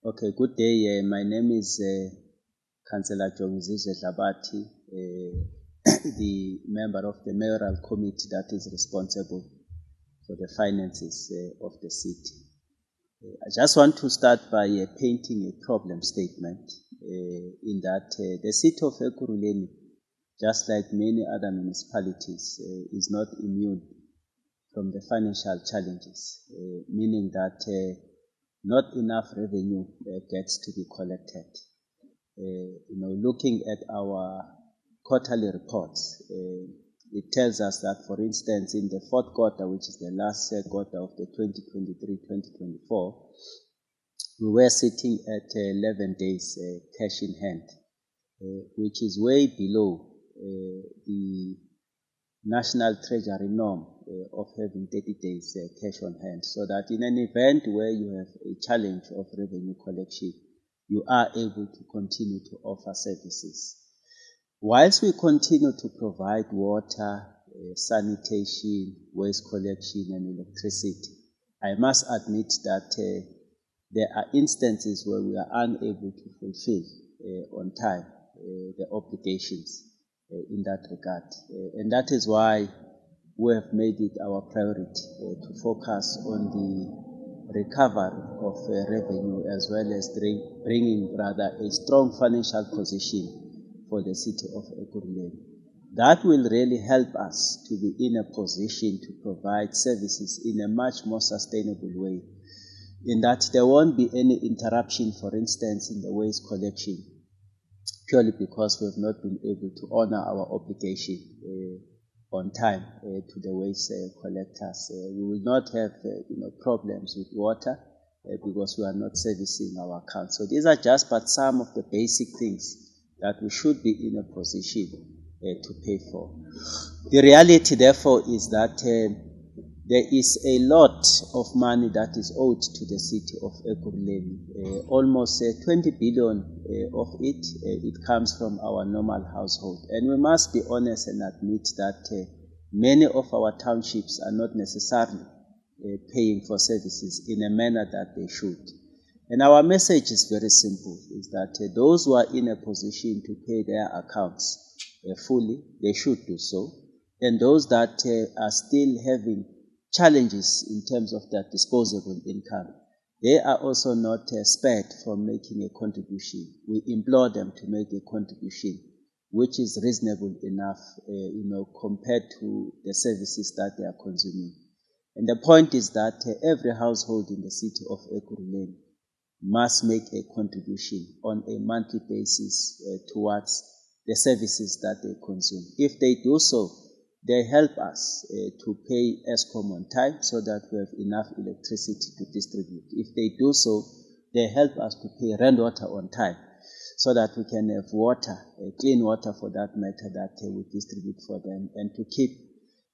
Okay, good day. My name is Councillor Jongizizwe Dlabathi, the member of the mayoral committee that is responsible for the finances of the city. I just want to start by painting a problem statement in that the City of Ekurhuleni, just like many other municipalities, is not immune from the financial challenges, meaning that not enough revenue gets to be collected. Looking at our quarterly reports, it tells us that, for instance, in the fourth quarter, which is the last quarter of the 2023-2024, we were sitting at 11 days cash in hand, which is way below the national treasury norm of having 30 days cash on hand, so that in an event where you have a challenge of revenue collection, you are able to continue to offer services. Whilst we continue to provide water, sanitation, waste collection and electricity, I must admit that there are instances where we are unable to fulfill on time the obligations in that regard. And that is why we have made it our priority to focus on the recovery of revenue, as well as bringing a strong financial position for the City of Ekurhuleni. That will really help us to be in a position to provide services in a much more sustainable way, in that there won't be any interruption, for instance, in the waste collection, purely because we have not been able to honor our obligation on time to the waste collectors. We will not have problems with water because we are not servicing our accounts. So these are just but some of the basic things that we should be in a position to pay for. The reality, therefore, is that there is a lot of money that is owed to the City of Ekurhuleni. Almost 20 billion of it comes from our normal household. And we must be honest and admit that many of our townships are not necessarily paying for services in a manner that they should. And our message is very simple, is that those who are in a position to pay their accounts fully, they should do so. And those that are still having challenges in terms of their disposable income, they are also not spared from making a contribution. We implore them to make a contribution which is reasonable enough, compared to the services that they are consuming. And the point is that every household in the City of Ekurhuleni must make a contribution on a monthly basis towards the services that they consume. If they do so, they help us to pay Eskom on time so that we have enough electricity to distribute. If they do so, they help us to pay rainwater on time so that we can have water, clean water for that matter, that we distribute for them, and to keep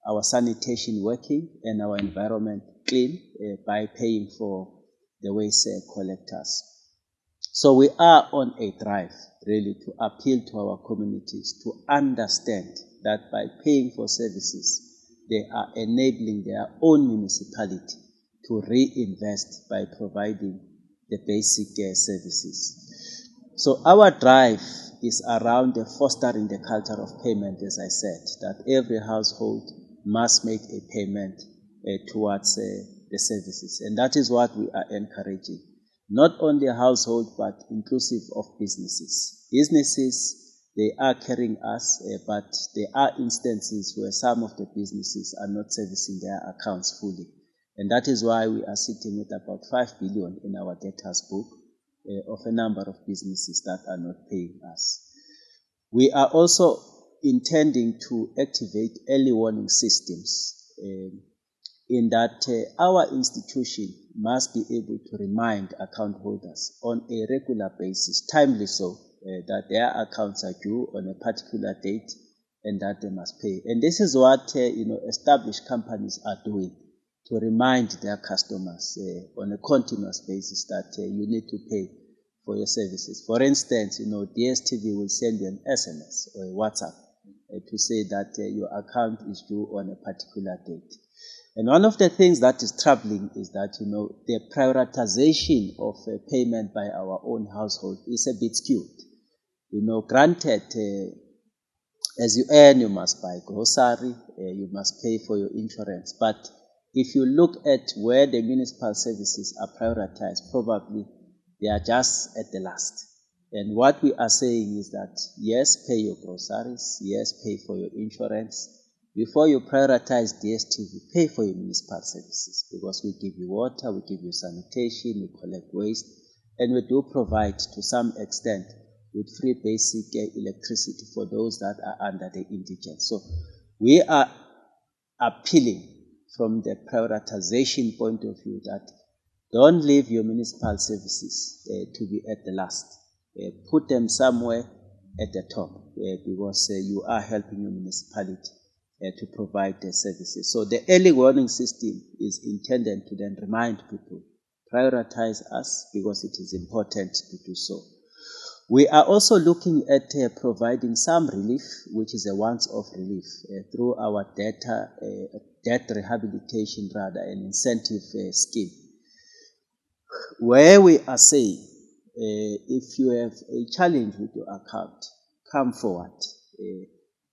our sanitation working and our environment clean by paying for the waste collectors. So we are on a drive really to appeal to our communities to understand that by paying for services, they are enabling their own municipality to reinvest by providing the basic services. So our drive is around fostering the culture of payment, as I said, that every household must make a payment towards the services. And that is what we are encouraging. Not only a household, but inclusive of businesses. Businesses, they are carrying us, but there are instances where some of the businesses are not servicing their accounts fully. And that is why we are sitting with about 5 billion in our debtors book of a number of businesses that are not paying us. We are also intending to activate early warning systems in that our institution must be able to remind account holders on a regular basis, timely so, that their accounts are due on a particular date and that they must pay. And this is what established companies are doing, to remind their customers on a continuous basis that you need to pay for your services. For instance, DSTV will send you an SMS or a WhatsApp to say that your account is due on a particular date. And one of the things that is troubling is that, the prioritization of payment by our own household is a bit skewed. Granted, as you earn, you must buy grocery, you must pay for your insurance. But if you look at where the municipal services are prioritized, probably they are just at the last. And what we are saying is that, yes, pay your groceries, yes, pay for your insurance. Before you prioritize DSTV, pay for your municipal services, because we give you water, we give you sanitation, we collect waste, and we do provide to some extent with free basic electricity for those that are under the indigent. So we are appealing from the prioritization point of view that don't leave your municipal services to be at the last. Put them somewhere at the top, because you are helping your municipality to provide the services. So the early warning system is intended to then remind people, prioritize us, because it is important to do so. We are also looking at providing some relief, which is a once-off relief, through our debt rehabilitation, an incentive scheme, where we are saying, if you have a challenge with your account, come forward.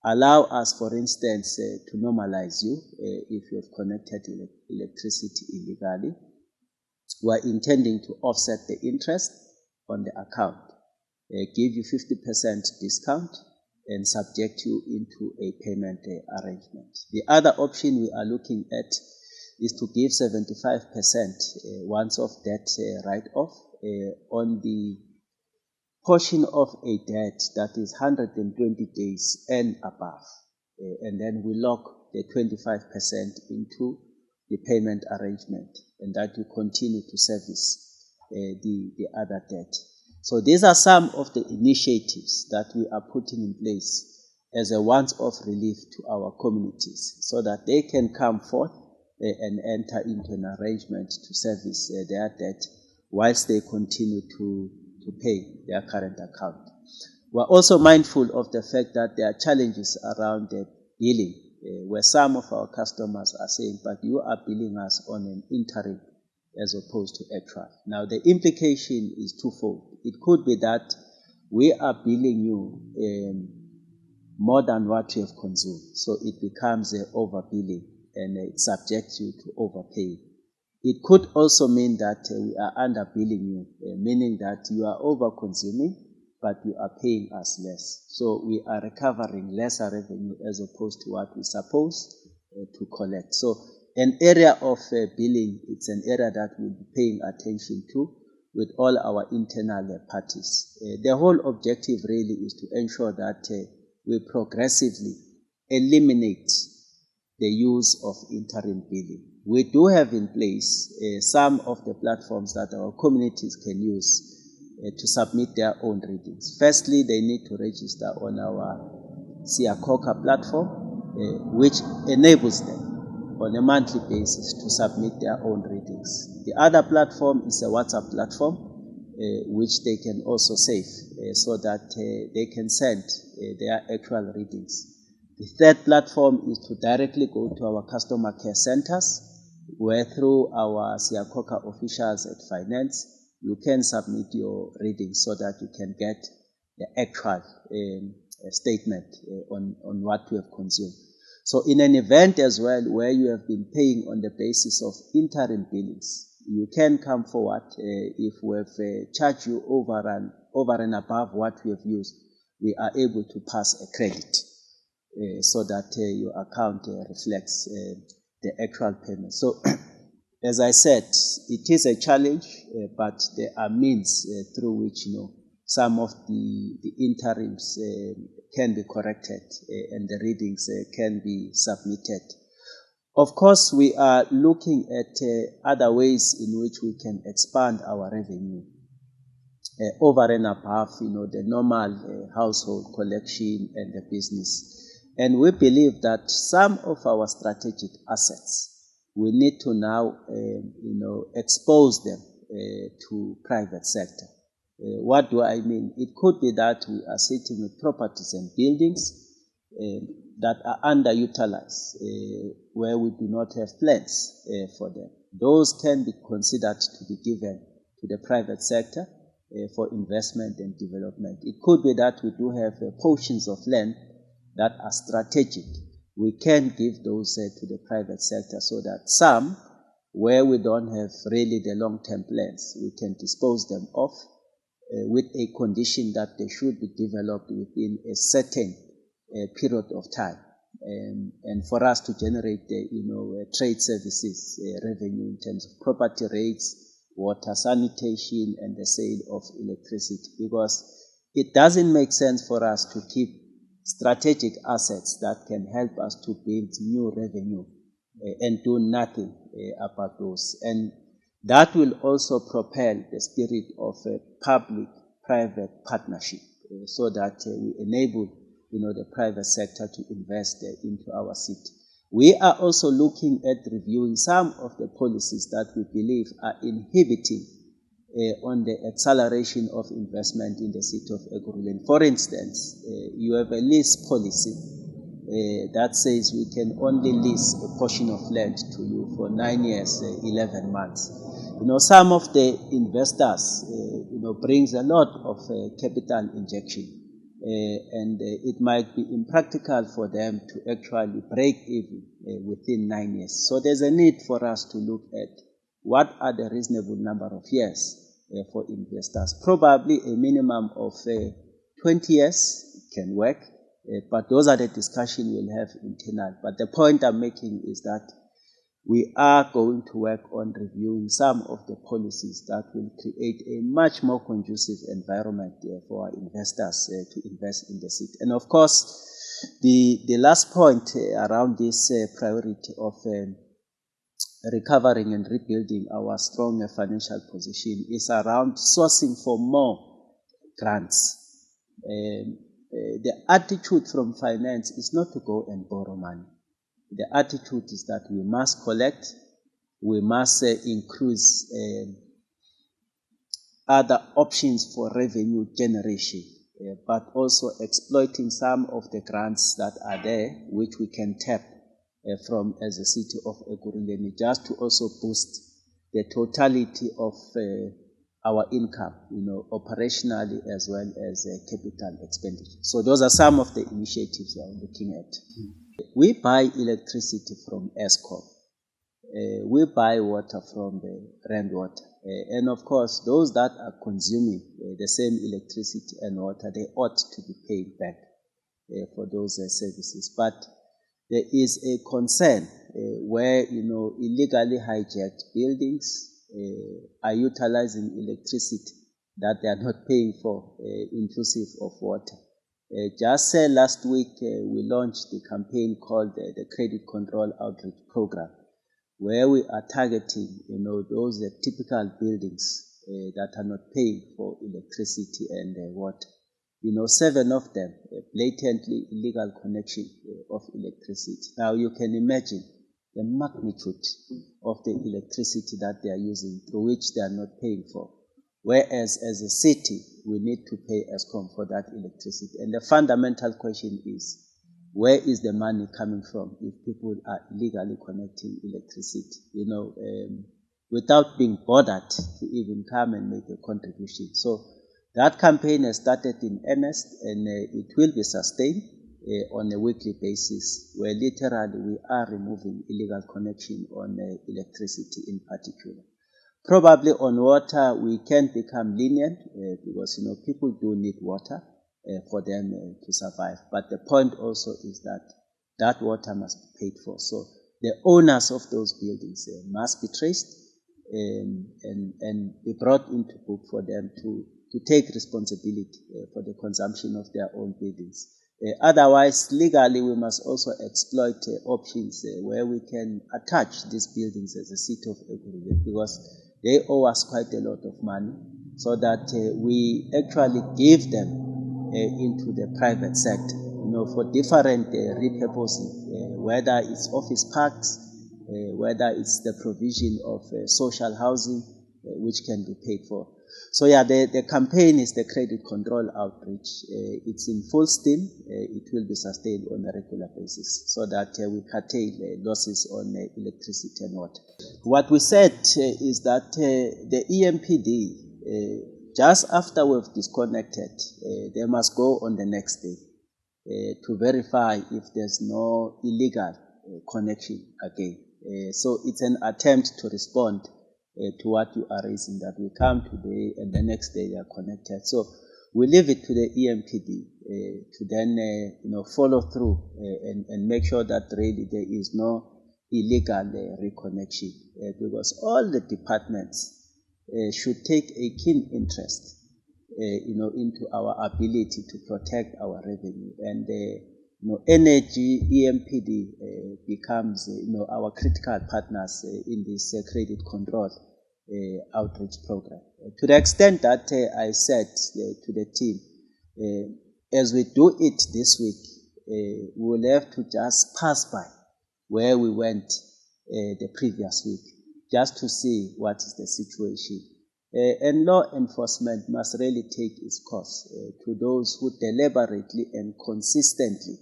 Allow us, for instance, to normalize you if you have connected electricity illegally. We are intending to offset the interest on the account, give you 50% discount, and subject you into a payment arrangement. The other option we are looking at is to give 75% once-off debt write-off on the portion of a debt that is 120 days and above. And then we lock the 25% into the payment arrangement, and that will continue to service the other debt. So these are some of the initiatives that we are putting in place as a once-off relief to our communities, so that they can come forth and enter into an arrangement to service their debt whilst they continue to pay their current account. We're also mindful of the fact that there are challenges around the billing, where some of our customers are saying, but you are billing us on an interim as opposed to actual. Now, the implication is twofold. It could be that we are billing you more than what you have consumed, so it becomes overbilling and it subjects you to overpay. It could also mean that we are underbilling you, meaning that you are over-consuming, but you are paying us less. So we are recovering lesser revenue as opposed to what we're supposed to collect. So an area of billing, it's an area that we'll be paying attention to with all our internal parties. The whole objective really is to ensure that we progressively eliminate the use of interim billing. We do have in place some of the platforms that our communities can use to submit their own readings. Firstly, they need to register on our Siyakhokha platform, which enables them on a monthly basis to submit their own readings. The other platform is a WhatsApp platform, which they can also save so that they can send their actual readings. The third platform is to directly go to our customer care centers, where through our Siyakhokha officials at Finance, you can submit your readings so that you can get the actual statement on what you have consumed. So in an event as well where you have been paying on the basis of interim billings, you can come forward if we have charged you over and above what we have used. We are able to pass a credit so that your account reflects the actual payment. So as I said, it is a challenge, but there are means through which some of the interims can be corrected and the readings can be submitted. Of course, we are looking at other ways in which we can expand our revenue over and above the normal household collection and the business. And we believe that some of our strategic assets, we need to now, expose them to private sector. What do I mean? It could be that we are sitting with properties and buildings that are underutilized, where we do not have plans for them. Those can be considered to be given to the private sector for investment and development. It could be that we do have portions of land that are strategic. We can give those to the private sector so that some, where we don't have really the long-term plans, we can dispose them off with a condition that they should be developed within a certain period of time, and for us to generate trade services revenue in terms of property rates, water, sanitation, and the sale of electricity, because it doesn't make sense for us to keep strategic assets that can help us to build new revenue and do nothing about those. And that will also propel the spirit of a public-private partnership so that we enable the private sector to invest into our city. We are also looking at reviewing some of the policies that we believe are inhibiting on the acceleration of investment in the City of Ekurhuleni. For instance, you have a lease policy that says we can only lease a portion of land to you for 9 years, 11 months. Some of the investors, brings a lot of capital injection. And it might be impractical for them to actually break even within 9 years. So there's a need for us to look at what are the reasonable number of years for investors. Probably a minimum of 20 years can work, but those are the discussions we'll have internal. But the point I'm making is that we are going to work on reviewing some of the policies that will create a much more conducive environment for our investors to invest in the city. And of course, the last point around this priority of recovering and rebuilding our strong financial position is around sourcing for more grants. The attitude from finance is not to go and borrow money. The attitude is that we must collect, we must increase other options for revenue generation, but also exploiting some of the grants that are there, which we can tap from as a City of Ekurhuleni, just to also boost the totality of our income, operationally as well as capital expenditure. So those are some of the initiatives we are looking at. We buy electricity from Eskom. We buy water from the rainwater. And of course, those that are consuming the same electricity and water, they ought to be paid back for those services. But there is a concern where, illegally hijacked buildings are utilizing electricity that they are not paying for, inclusive of water. Just last week, we launched the campaign called the Credit Control Outreach Program, where we are targeting, those typical buildings that are not paying for electricity and water. 7 of them, blatantly illegal connection of electricity. Now you can imagine the magnitude of the electricity that they are using, through which they are not paying for. Whereas as a city, we need to pay Eskom for that electricity. And the fundamental question is, where is the money coming from if people are illegally connecting electricity, without being bothered to even come and make a contribution? So that campaign has started in earnest, and it will be sustained on a weekly basis, where literally we are removing illegal connection on electricity in particular. Probably on water, we can become lenient because, people do need water for them to survive. But the point also is that that water must be paid for. So the owners of those buildings must be traced and be brought into book for them to take responsibility for the consumption of their own buildings. Otherwise, legally, we must also exploit options where we can attach these buildings as a City of Ekurhuleni, because they owe us quite a lot of money, so that we actually give them into the private sector, for different repurposing, whether it's office parks, whether it's the provision of social housing, which can be paid for. So yeah, the campaign is the credit control outreach. It's in full steam. It will be sustained on a regular basis so that we curtail losses on electricity and water. What we said is that the EMPD, just after we've disconnected, they must go on the next day to verify if there's no illegal connection again. So it's an attempt to respond to what you are raising, that we come today and the next day they are connected. So we leave it to the EMPD to then follow through and make sure that really there is no illegal reconnection, because all the departments should take a keen interest into our ability to protect our revenue, and energy EMPD becomes our critical partners in this credit control outreach program. To the extent that I said to the team, as we do it this week, we will have to just pass by where we went the previous week, just to see what is the situation. And law enforcement must really take its course to those who deliberately and consistently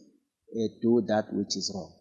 do that which is wrong.